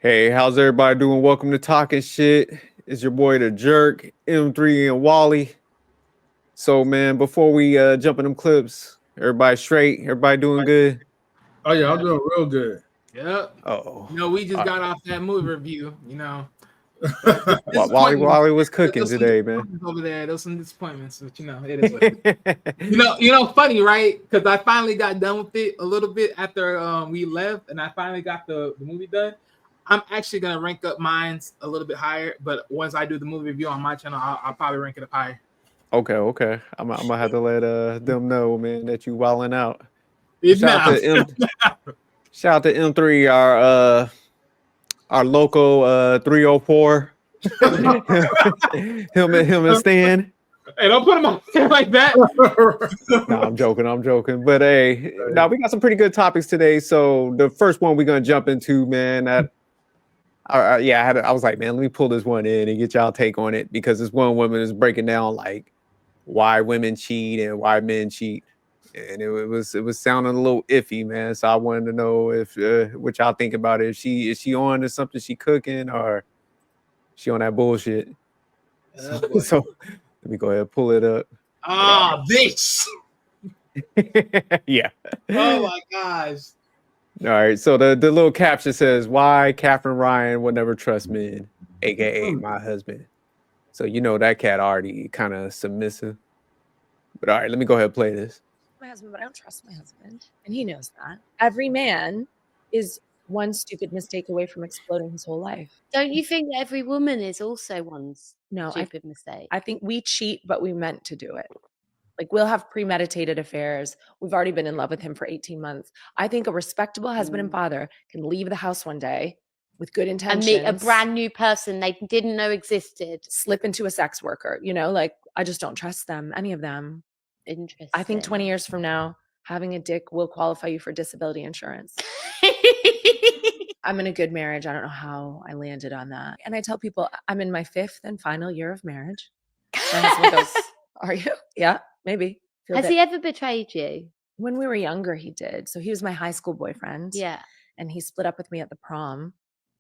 Hey, how's everybody doing? Welcome to Talking Shit. It's your boy the Jerk, M3 and Wally. So man, before we jump in them clips, everybody straight, everybody doing good. Oh yeah, I'm Yep. doing real good. Yep. Oh, We just uh, got off that movie review. There's Wally disappointments. Wally was cooking There's some today, man. disappointments over there. There's some disappointments, but it is what it is. Funny, right? Because I finally got done with it a little bit after we left, and I finally got the movie done. I'm actually gonna rank up mine's a little bit higher, but once I do the movie review on my channel, I'll probably rank it up higher. Okay. I'm gonna have to let them know, man, that you wilding out. It's Shout out now. to M shout out to M3, our local 304. him and Stan. Hey, don't put him on like that. No, I'm joking. But hey, now we got some pretty good topics today. So the first one we're gonna jump into, man. I was like, man, let me pull this one in and get y'all take on it because this one woman is breaking down like why women cheat and why men cheat, and it was sounding a little iffy, man. So I wanted to know if what y'all think about it. Is she on to something she cooking or she on that bullshit? So let me go ahead and pull it up. Bitch. Yeah. Oh my gosh. All right. So the little caption says, "Why Katherine Ryan will never trust men, aka my husband." So you know that cat already kind of submissive. But all right, let me go ahead and play this. My husband, but I don't trust my husband, and he knows that. Every man is one stupid mistake away from exploding his whole life. Don't you think that every woman is also one stupid mistake? I think we cheat, but we meant to do it. Like we'll have premeditated affairs. We've already been in love with him for 18 months. I think a respectable husband and father can leave the house one day with good intentions and meet a brand new person they didn't know existed. Slip into a sex worker, like I just don't trust them, any of them. Interesting. I think 20 years from now, having a dick will qualify you for disability insurance. I'm in a good marriage. I don't know how I landed on that. And I tell people I'm in my 5th and final year of marriage. My husband goes, "Are you?" Yeah, maybe. Has he ever betrayed you? When we were younger, he did. So he was my high school boyfriend. Yeah. And he split up with me at the prom.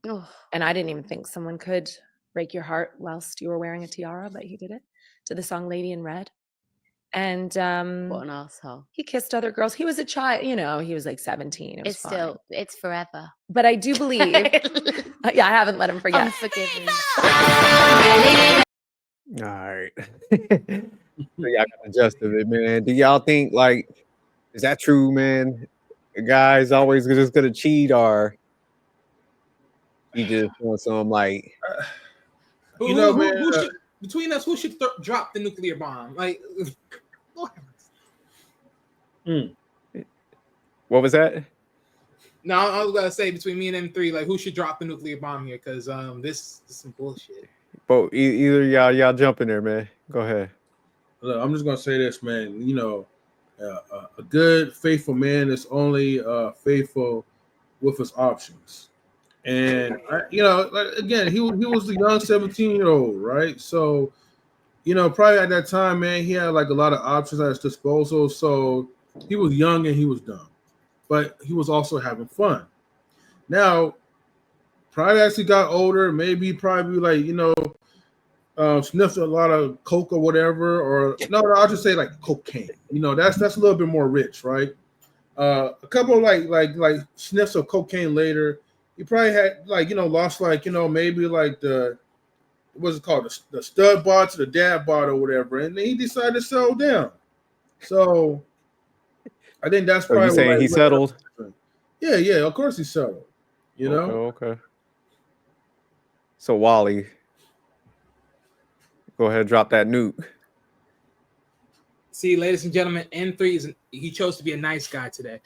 Oh. And I didn't even think someone could break your heart whilst you were wearing a tiara, but he did it to the song Lady in Red. And what an asshole. He kissed other girls. He was a child, he was like 17. It's forever. But I do believe, yeah, I haven't let him forget. Unforgiven. All right. So y'all got the gist of it, man. Do y'all think is that true, man? A guy's always just gonna cheat, or he just wants some Between us, who should drop the nuclear bomb? What was that? No, I was gonna say between me and them three, who should drop the nuclear bomb here? Because this is some bullshit. But either y'all jump in there, man. Go ahead. Look, I'm just gonna say this, man. A good, faithful man is only faithful with his options. And again, he was a young 17-year-old, right? So, probably at that time, man, he had a lot of options at his disposal. So he was young and he was dumb, but he was also having fun. Now, probably as he got older, maybe sniffed a lot of coke or whatever, or no, I'll just say cocaine. That's a little bit more rich, right? A couple of sniffs of cocaine later, he probably had lost maybe the what's it called, the stud bar to the dad bar or whatever, and then he decided to settle down. So I think that's probably you saying he settled. Yeah, of course he settled. Okay. So Wally, go ahead and drop that nuke. See, ladies and gentlemen, N3 he chose to be a nice guy today.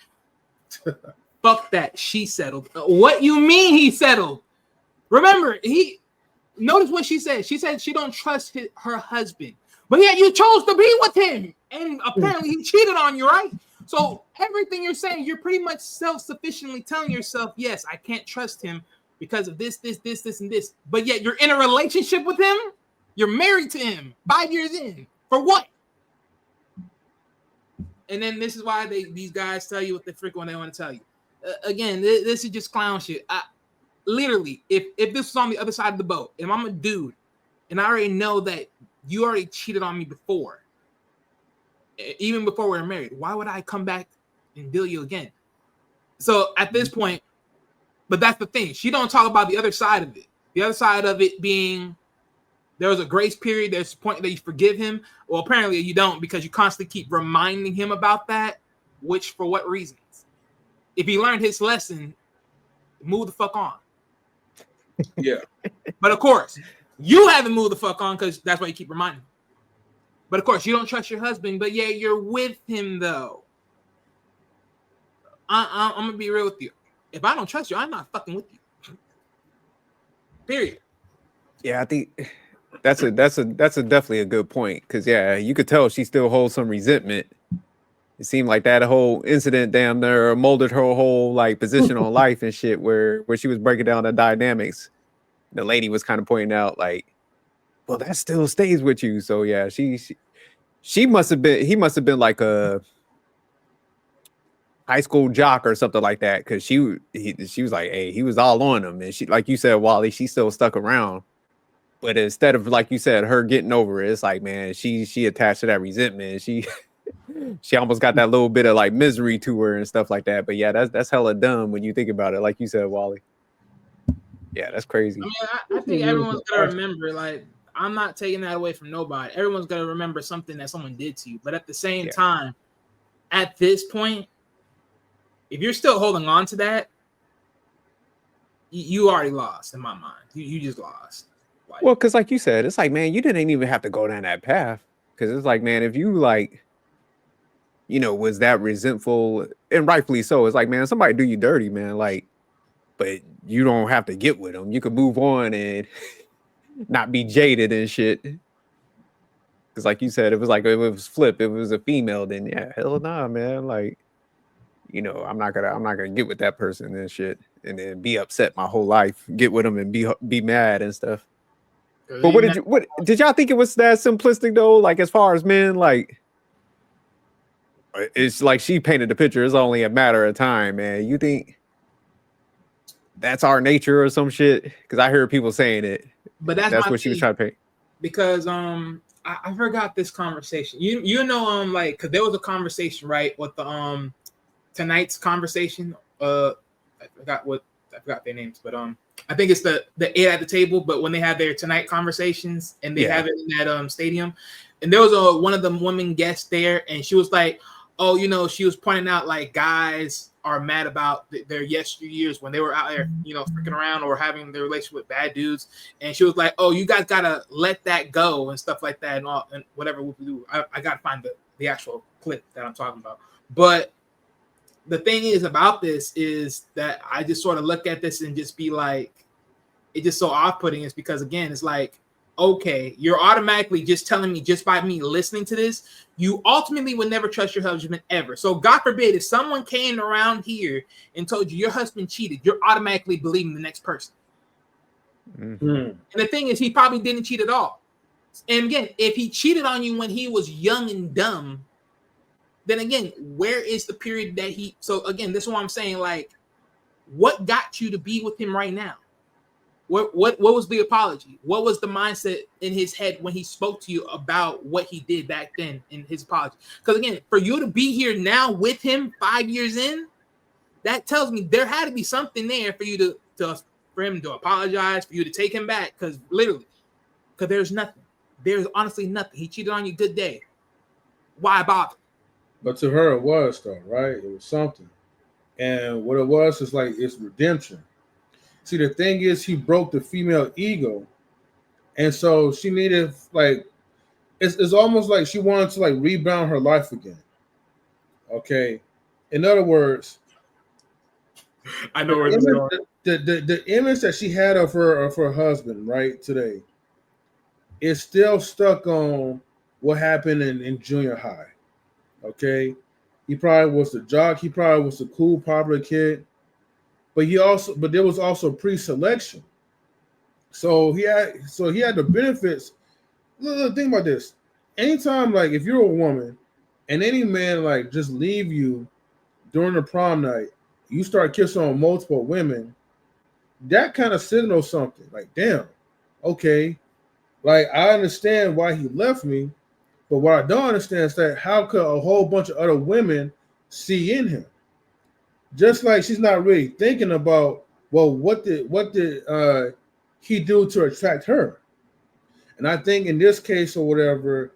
Fuck that. She settled. What you mean he settled? Remember, notice what she said. She said she don't trust her husband. But yet you chose to be with him. And apparently he cheated on you, right? So everything you're saying, you're pretty much self-sufficiently telling yourself, yes, I can't trust him because of this, and this. But yet you're in a relationship with him. You're married to him 5 years in. For what? And then this is why these guys tell you what the frick when they want to tell you. Again, this is just clown shit. literally, if this was on the other side of the boat, and I'm a dude, and I already know that you already cheated on me before, even before we were married, why would I come back and deal you again? So at this point, but that's the thing. She don't talk about the other side of it. The other side of it being there was a grace period. There's a point that you forgive him. Well, apparently you don't because you constantly keep reminding him about that, which for what reasons? If he learned his lesson, move the fuck on. Yeah. But of course, you haven't moved the fuck on because that's why you keep reminding him. But of course, you don't trust your husband, but yeah, you're with him though. I'm gonna be real with you. If I don't trust you, I'm not fucking with you. Period. Yeah, I think that's a definitely a good point because yeah, you could tell she still holds some resentment. It seemed like that whole incident damn near molded her whole like position on life and shit where she was breaking down the dynamics. The lady was kind of pointing out like, well, that still stays with you. So yeah, he must have been like a high school jock or something like that because she was like, hey, he was all on him, and she, like you said, Wally, she still stuck around. But instead of, like you said, her getting over it, it's like, man, she attached to that resentment. She almost got that little bit of like misery to her and stuff like that. But yeah, that's hella dumb when you think about it, like you said, Wally. Yeah, that's crazy. I mean, I think everyone's gonna remember. Like, I'm not taking that away from nobody. Everyone's gonna remember something that someone did to you. But at the same time, at this point, if you're still holding on to that, you already lost in my mind. You just lost. Like, well, because like you said, it's like, man, you didn't even have to go down that path. Because it's like, man, if you like, you know, was that resentful, and rightfully so, it's like, man, somebody do you dirty, man. Like, but you don't have to get with them. You can move on and not be jaded and shit. Because like you said, it was like, if it was flip, if it was a female, then yeah, hell nah, man. Like, you know, I'm not gonna get with that person and shit, and then be upset my whole life. Get with them and be mad and stuff. But what did y'all think it was that simplistic though? Like as far as men, like it's like she painted the picture. It's only a matter of time, man. You think that's our nature or some shit? Because I heard people saying it. But that's what she was trying to paint. Because I forgot this conversation. You know like because there was a conversation right with the tonight's conversation. I forgot their names, but I think it's the eight at the table. But when they have their tonight conversations and they have it in that stadium, and there was one of the women guests there, and she was like, "Oh, you know," she was pointing out like guys are mad about their yesteryears when they were out there, you know, freaking around or having their relationship with bad dudes, and she was like, "Oh, you guys gotta let that go and stuff like that and all and whatever we do." I gotta find the actual clip that I'm talking about, but. The thing is about this is that I just sort of look at this and just be like, it's just so off-putting is because again, it's like, okay, you're automatically just telling me just by me listening to this, you ultimately would never trust your husband ever. So God forbid, if someone came around here and told you your husband cheated, you're automatically believing the next person. Mm-hmm. And the thing is, he probably didn't cheat at all. And again, if he cheated on you when he was young and dumb, then again, where is the period that he? So again, this is what I'm saying. Like, what got you to be with him right now? What was the apology? What was the mindset in his head when he spoke to you about what he did back then in his apology? Because again, for you to be here now with him 5 years in, that tells me there had to be something there for you for him to apologize, for you to take him back. Because there's nothing. There's honestly nothing. He cheated on you. Good day. Why bother? But to her, it was though, right? It was something. And what it was is like, it's redemption. See, the thing is, he broke the female ego. And so she needed, like, it's almost like she wanted to, like, rebound her life again. Okay? In other words, I know where this is going. The image that she had of her husband, right, today, is still stuck on what happened in junior high. Okay, he probably was the jock. He probably was the cool, popular kid. But there was also pre-selection. So he had the benefits. Look, think about this. Anytime, like, if you're a woman and any man like just leave you during the prom night, you start kissing on multiple women. that kind of signals something. Like, damn, okay, like I understand why he left me, but what I don't understand is that how could a whole bunch of other women see in him? Just like she's not really thinking about, well, what did he do to attract her? And I think in this case or whatever,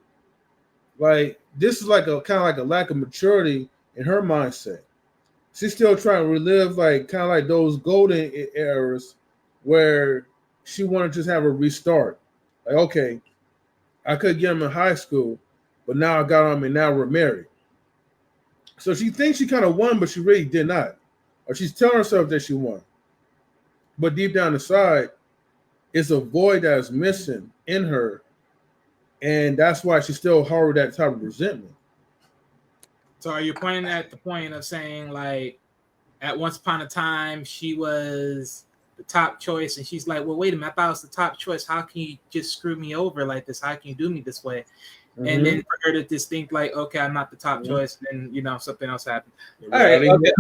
like this is like a kind of like a lack of maturity in her mindset. She's still trying to relive like kind of like those golden eras where she wanted to just have a restart. Like, okay, I could get him in high school, but now I got him and now we're married. So she thinks she kind of won, but she really did not. Or she's telling herself that she won. But deep down inside, it's a void that is missing in her. And that's why she still harbored that type of resentment. So are you pointing at the point of saying, like, at once upon a time, she was the top choice, and she's like, well, wait a minute, I thought I was the top choice. How can you just screw me over like this? How can you do me this way? Mm-hmm. And then for her to just think like, okay, I'm not the top choice, and then, something else happened. All right, okay.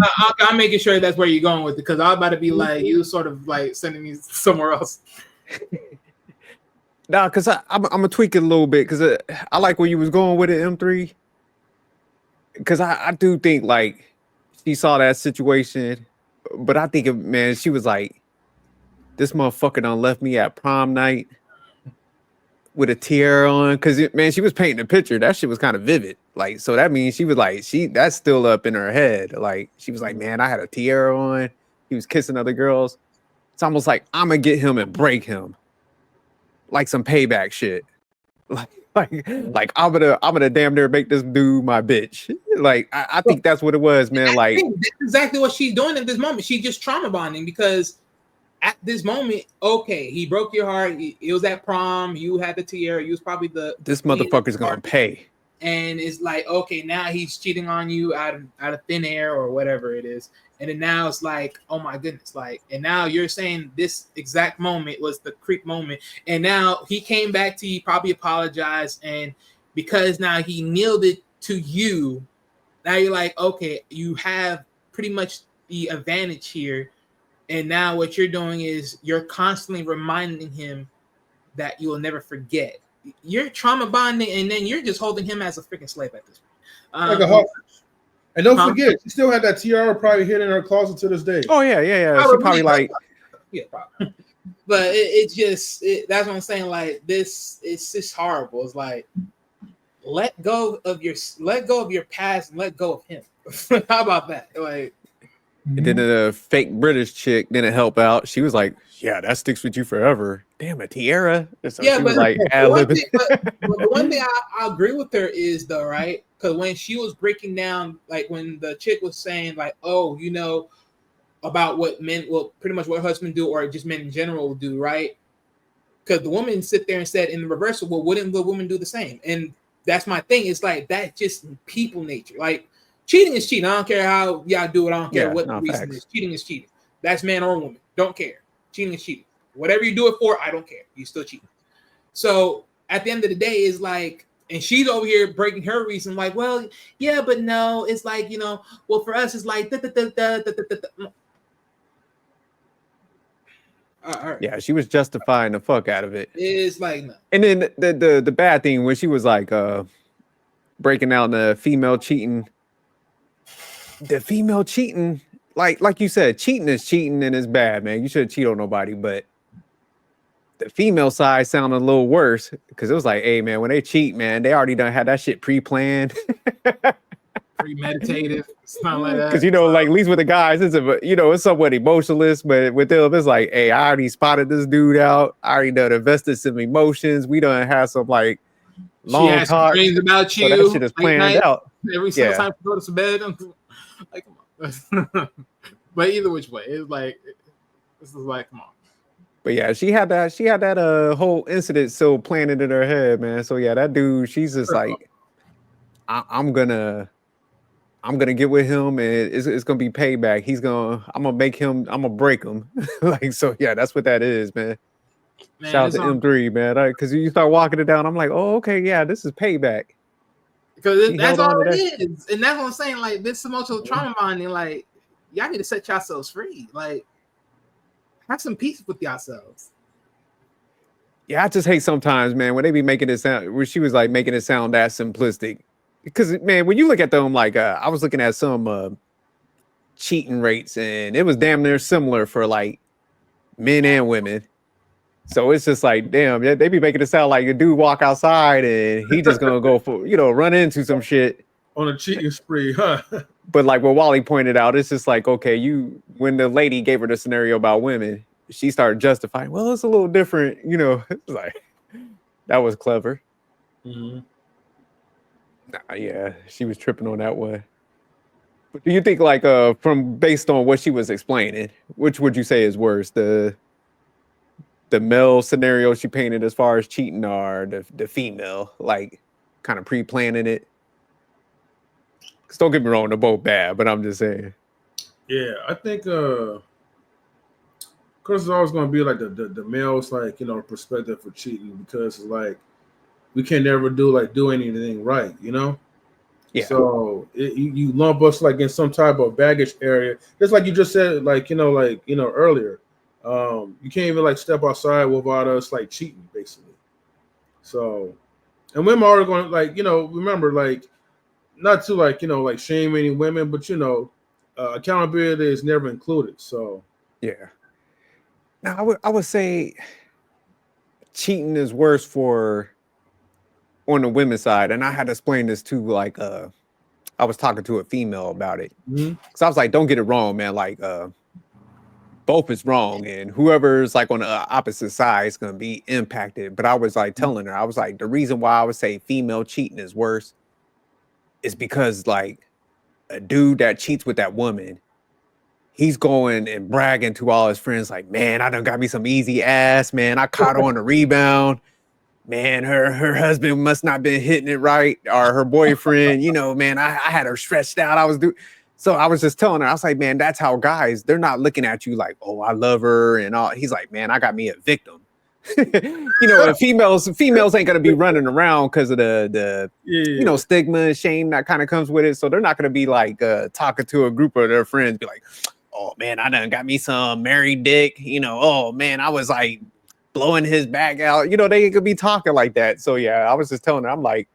I'm making sure that's where you're going with it, because I'm about to be like, you sort of like sending me somewhere else. Nah, because I'm going to tweak it a little bit, because I like where you was going with it, M3. Because I do think, like, she saw that situation, but I think, man, she was like, this motherfucker done left me at prom night with a tiara on. Because, man, she was painting a picture. That shit was kind of vivid. Like, so that means she was like, that's still up in her head. Like, she was like, man, I had a tiara on. He was kissing other girls. It's almost like, I'm going to get him and break him. Like some payback shit. Like I'm gonna damn near make this dude my bitch. Like I think that's what it was, man. Like that's exactly what she's doing at this moment. She's just trauma bonding, because at this moment, okay, he broke your heart. It was at prom. You had the tiara. You was probably this motherfucker's gonna pay. And it's like, okay, now he's cheating on you out of thin air or whatever it is. And then now it's like, oh my goodness, like, and now you're saying this exact moment was the creep moment. And now he came back to you, probably apologized. And because now he nailed it to you, now you're like, okay, you have pretty much the advantage here. And now what you're doing is you're constantly reminding him that you will never forget. You're trauma bonding, and then you're just holding him as a freaking slave at this point. Like a hostage. And don't forget, she still had that tiara probably hidden in her closet to this day. Oh yeah. She probably like, yeah, probably. But it's just that's what I'm saying. Like this, it's just horrible. It's like let go of your past and let go of him. How about that? Like, and then the fake British chick didn't help out. She was like, yeah, that sticks with you forever. Damn, a tiara. So yeah, she but, was like, the one thing I agree with her is though, right? Because when she was breaking down, like when the chick was saying, like, oh, about what men, well, pretty much what husbands do, or just men in general do, right? Because the woman sit there and said in the reversal, well, wouldn't the woman do the same? And that's my thing. It's like that's just people nature. Like cheating is cheating. I don't care how y'all do it. I don't care what the reason is. Cheating is cheating. That's man or woman. Don't care. Cheating is cheating. Whatever you do it for, I don't care. You still cheating. So at the end of the day, is like, and she's over here breaking her reason, like, well, yeah, but no, it's like, well, for us, it's like, yeah, she was justifying the fuck out of it. It's like, no. And then the bad thing when she was like breaking out the female cheating. The female cheating, like you said, cheating is cheating and it's bad, man. You shouldn't cheat on nobody, but the female side sounded a little worse because it was like, hey, man, when they cheat, man, they already done had that shit pre-planned. Premeditative, something like that. Because, like, at least with the guys, it's somewhat emotionless, but with them, it's like, hey, I already spotted this dude out. I already done invested some emotions. We done have some, like, long she has talk. Dreams about you. So that shit is planned out. Every single time you go to bed, I'm like, come on. But either which way, it's like, this is like, come on. But yeah, she had that whole incident so planted in her head, man. So yeah, that dude, she's just like, I'm gonna get with him, and it's gonna be payback. I'm gonna break him. Like, so yeah, that's what that is, man. Shout out to M3, man. Because you start walking it down, I'm like, oh, okay, yeah, this is payback. Because that's all it is, and that's what I'm saying. Like this emotional trauma bonding, like y'all need to set yourselves free. Like, Have some peace with yourselves. Yeah, I just hate sometimes, man, when they be making it sound, where she was like making it sound that simplistic. Because, man, when you look at them, like, I was looking at some cheating rates, and it was damn near similar for like men and women. So it's just like, damn, they be making it sound like a dude walk outside and he just gonna go for, run into some shit. On a cheating spree, huh? But like what Wally pointed out, it's just like, okay, when the lady gave her the scenario about women, she started justifying, well, it's a little different, it's like, that was clever. Mm-hmm. Yeah, she was tripping on that one. But do you think, like, from based on what she was explaining, which would you say is worse, the male scenario she painted as far as cheating, or the female, like, kind of pre-planning it? Because don't get me wrong, they're both bad, but I'm just saying. Yeah, I think because it's always going to be like the male's like perspective for cheating, because it's like we can never do anything right, Yeah. So you lump us like in some type of baggage area, just like you just said, earlier. You can't even like step outside without us like cheating, basically. So, and women are going to remember, like, not to like shame any women, but accountability is never included. So yeah. Now I would say cheating is worse on the women's side, and I had to explain this too. Like, I was talking to a female about it, because I was like, don't get it wrong, man. Like, both is wrong, and whoever's like on the opposite side is gonna be impacted. But I was like telling her, I was like, the reason why I would say female cheating is worse is because, like, a dude that cheats with that woman, he's going and bragging to all his friends, like, man, I done got me some easy ass, man. I caught her on a rebound. Man, her husband must not been hitting it right, or her boyfriend, man, I had her stretched out. So I was just telling her, I was like, man, that's how guys, they're not looking at you like, oh, I love her and all. He's like, man, I got me a victim. And females ain't gonna be running around because of the stigma and shame that kind of comes with it. So they're not gonna be like talking to a group of their friends, be like, oh man, I done got me some married dick. Oh man, I was like blowing his back out. They could be talking like that. So yeah, I was just telling her, I'm like,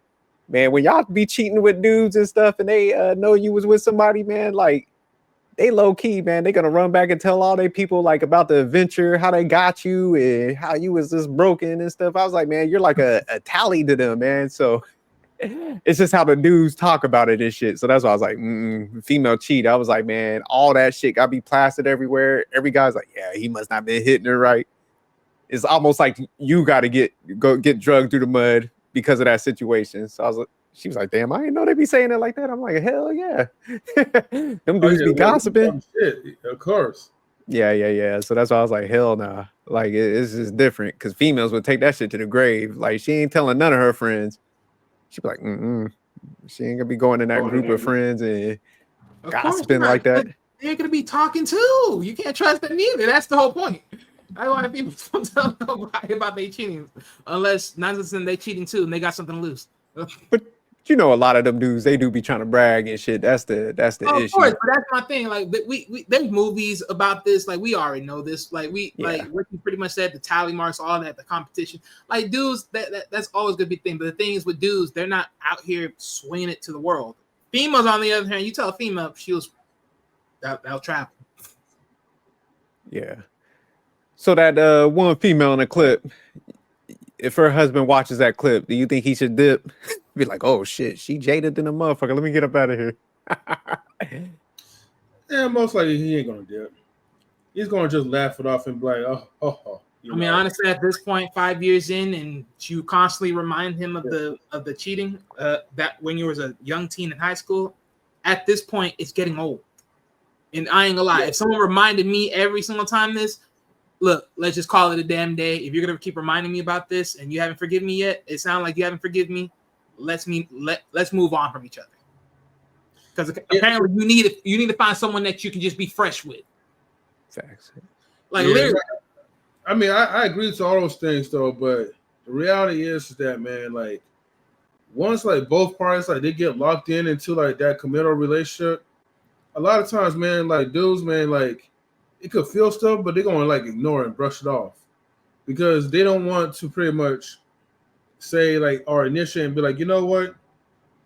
man, when y'all be cheating with dudes and stuff, and they know you was with somebody, man, like, they low key, man, they gonna run back and tell all they people like about the adventure, how they got you and how you was just broken and stuff. I was like, man, you're like a tally to them, man. So it's just how the dudes talk about it and shit. So that's why I was like, female cheat. I was like, man, all that shit gotta be plastered everywhere. Every guy's like, yeah, he must not been hitting her right. It's almost like you gotta go get drugged through the mud because of that situation. So she was like, damn, I didn't know they be saying it like that. I'm like, hell yeah. Them dudes be gossiping. Shit, of course. Yeah. So that's why I was like, hell nah. Like, it's just different, because females would take that shit to the grave. Like, she ain't telling none of her friends. She'd be like, she ain't gonna be going in that group of friends and gossiping like that. They're gonna be talking too. You can't trust them either. That's the whole point. I don't want people to tell nobody about their cheating, unless 9% they cheating too and they got something to lose. But a lot of them dudes, they do be trying to brag and shit. That's the issue. Of course, but that's my thing. Like, we there's movies about this. Like, we already know this. Like, like what you pretty much said, the tally marks, all that, the competition. Like, dudes, that's always gonna be a thing. But the thing is with dudes, they're not out here swinging it to the world. Females, on the other hand, you tell a female that'll travel. Yeah. So that one female in the clip, if her husband watches that clip, do you think he should dip? Be like, oh shit, she jaded in a motherfucker. Let me get up out of here. Yeah, most likely he ain't gonna dip. He's gonna just laugh it off and be like, oh. I mean, honestly, at this point, 5 years in, and you constantly remind him of the cheating that when you was a young teen in high school. At this point, it's getting old. And I ain't gonna lie, if someone reminded me every single time this, look, let's just call it a damn day. If you're gonna keep reminding me about this and you haven't forgiven me yet, it sounds like you haven't forgiven me. Let's move on from each other. Because apparently you need to find someone that you can just be fresh with. Facts. Like, literally. I mean, I agree to all those things though, but the reality is that, man, like, once like both parties like they get locked into like that committal relationship, a lot of times, man, like dudes, man, like it could feel stuff, but they're gonna like ignore it and brush it off because they don't want to pretty much say like or initiate and be like, you know what,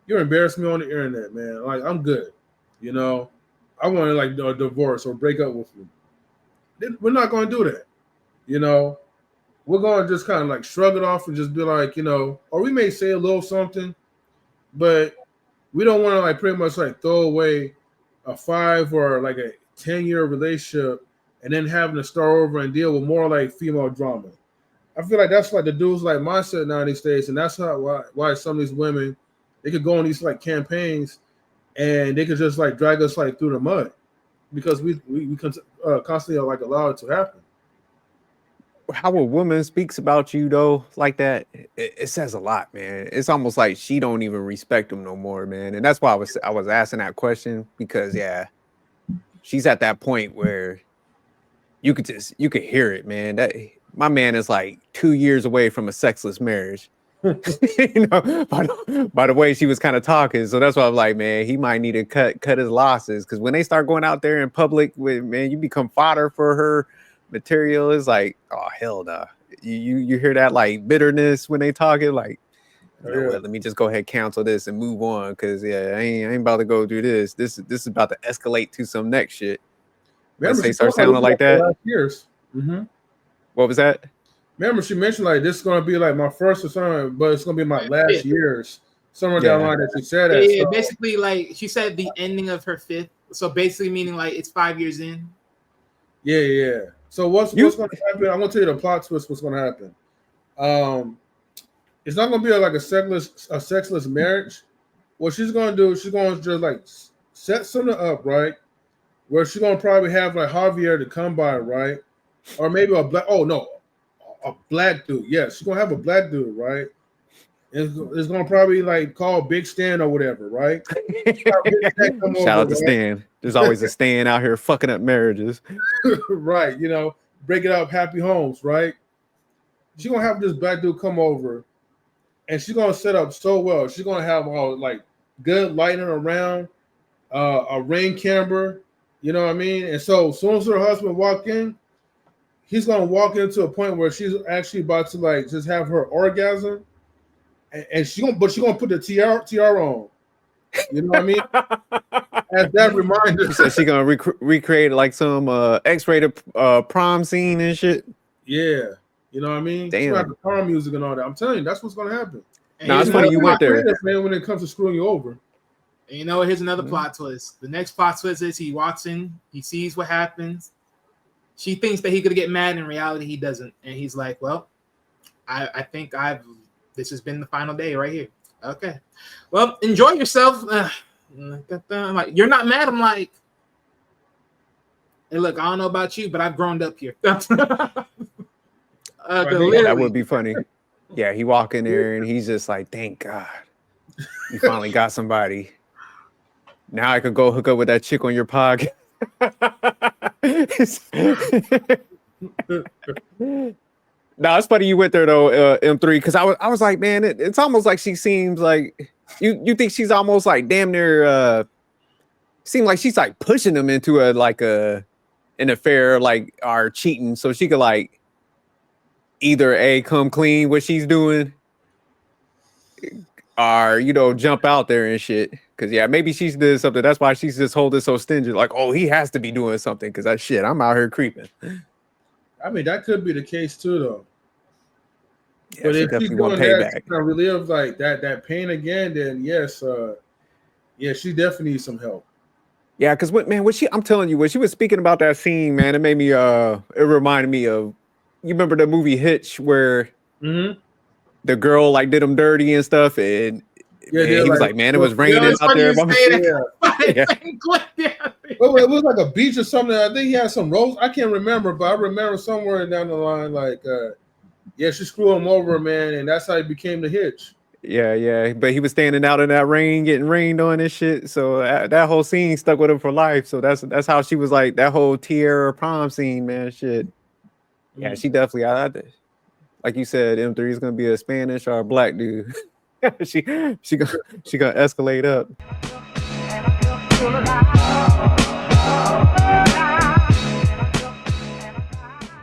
you're embarrassing me on the internet, man. Like I'm good, you know. I want to like a divorce or break up with you. We're not going to do that, you know. We're going to just kind of like shrug it off and just be like, you know, or we may say a little something, but we don't want to like pretty much like throw away a 5 or like a 10-year relationship and then having to start over and deal with more like female drama. I feel like that's like the dudes like mindset now these days, and that's why some of these women they could go on these like campaigns and they could just like drag us like through the mud because we constantly are like allow it to happen. How a woman speaks about you though, like that, it says a lot, man. It's almost like she don't even respect them no more, man. And that's why I was asking that question because yeah, she's at that point where you could hear it, man. That my man is like 2 years away from a sexless marriage. You know, by the way she was kind of talking, so that's why I'm like, man, he might need to cut his losses because when they start going out there in public with man, you become fodder for her material. Is like, oh hell no. You hear that like bitterness when they talking, like, you know what, let me just go ahead cancel this and move on because yeah, I ain't about to go through this. This is about to escalate to some next shit. Once they start sounding like that. Years. What was that? Remember, she mentioned like this is gonna be like my first or something, but it's gonna be my last years. Somewhere down the line that she said that. Yeah, so. Basically, like she said, the ending of her 5th. So basically, meaning like it's 5 years in. Yeah. So what's gonna happen? I'm gonna tell you the plot twist. What's gonna happen? It's not gonna be like a sexless marriage. What she's gonna do? She's gonna just like set something up, right? Where she's gonna probably have like Javier to come by, right? Or maybe a black dude. Yeah, she's gonna have a black dude, right? It's gonna probably like call Big Stan or whatever, right? Shout out to Stan. There's always a Stan out here fucking up marriages. Right, you know, break it up, happy homes, right? She's gonna have this black dude come over and she's gonna set up so well. She's gonna have all like good lighting around, a rain camera, you know what I mean? And so as soon as her husband walk in, he's gonna walk into a point where she's actually about to like just have her orgasm, and she's gonna put the tiara on. You know what I mean? As that reminder. So she gonna recreate like some X-rated prom scene and shit. Yeah, you know what I mean. Damn. Like the prom music and all that. I'm telling you, that's what's gonna happen. No, it's funny you went there, man. When it comes to screwing you over. And you know, here's another plot twist. The next plot twist is he walks in, he sees what happens. She thinks that he could get mad. In reality, he doesn't. And he's like, well, I think this has been the final day right here. Okay. Well, enjoy yourself. I'm like, you're not mad. I'm like, hey, look, I don't know about you, but I've grown up here. That would be funny. Yeah, he walk in there and he's just like, thank God. You finally got somebody. Now I could go hook up with that chick on your podcast. No, it's funny you went there though, M3, because I was like, man, it's almost like she seems like you think she's almost like damn near seem like she's like pushing them into an affair like or cheating so she could like either come clean what she's doing or jump out there and shit. Cause yeah, maybe she's did something. That's why she's just holding so stingy. Like, oh, he has to be doing something. Cause that shit, I'm out here creeping. I mean, that could be the case too, though. Yeah, but if she's doing that, to relive like that pain again, then yes, yeah, she definitely needs some help. Yeah, cause I'm telling you, when she was speaking about that scene, man, it made me it reminded me of, you remember the movie Hitch where the girl like did him dirty and stuff, and yeah, he was like, man, it was raining out there. Well, it was like a beach or something. I think he had some rose. I can't remember, but I remember somewhere down the line, like, yeah, she screwed him over, man, and that's how he became the Hitch. Yeah, but he was standing out in that rain, getting rained on and shit. So that whole scene stuck with him for life. So that's how she was like that whole Tierra prom scene, man. Shit. Yeah, she definitely. Like you said, M3 is gonna be a Spanish or a black dude. she gonna escalate up.